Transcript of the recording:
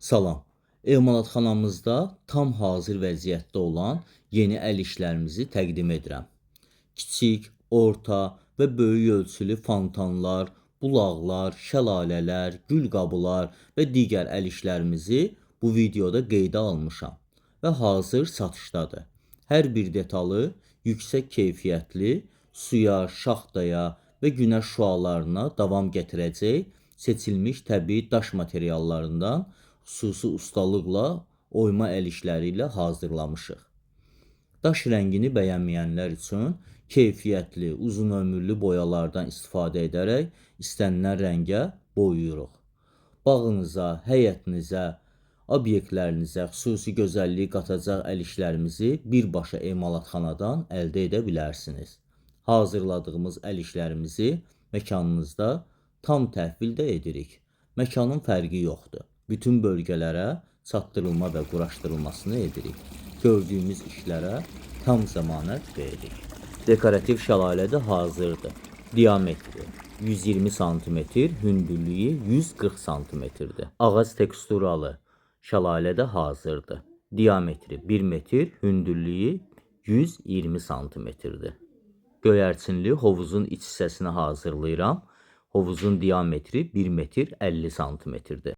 Salam. Emalatxanamızda tam hazır vəziyyətdə olan yeni əl işlərimizi təqdim edirəm. Kiçik, orta və böyük ölçülü fontanlar, bulaqlar, şəlalələr, gülqabılar və digər əl işlərimizi bu videoda qeydə almışam və hazır satışdadır. Hər bir detalı yüksək keyfiyyətli, suya, şaxtaya və günəş şüalarına davam gətirəcək seçilmiş təbii daş materiallarından xüsusi ustalıqla oyma əl işləri ilə hazırlamışıq. Daş rəngini bəyənməyənlər üçün keyfiyyətli, uzun ömürlü boyalardan istifadə edərək istənilən rəngə boyayırıq. Bağınıza, həyətinizə, obyektlərinizə xüsusi gözəllik qatacaq əl işlərimizi birbaşa emalatxanadan əldə edə bilərsiniz. Hazırladığımız əl işlərimizi məkanınızda tam təhvildə edirik. Məkanın fərqi yoxdur. Bütün bölgələrə çatdırılma və quraşdırılmasını edirik. Gördüyümüz işlərə tam zəmanət veririk. Dekorativ şəlalə də hazırdır. Diametri 120 sm, hündürlüyü 140 sm-dir. Ağac teksturalı şəlalə də hazırdır. Diametri 1 metr, hündürlüyü 120 sm-dir. Göyərçinli hovuzun iç hissəsini hazırlayıram. Hovuzun diametri 1 metr 50 sm-dir.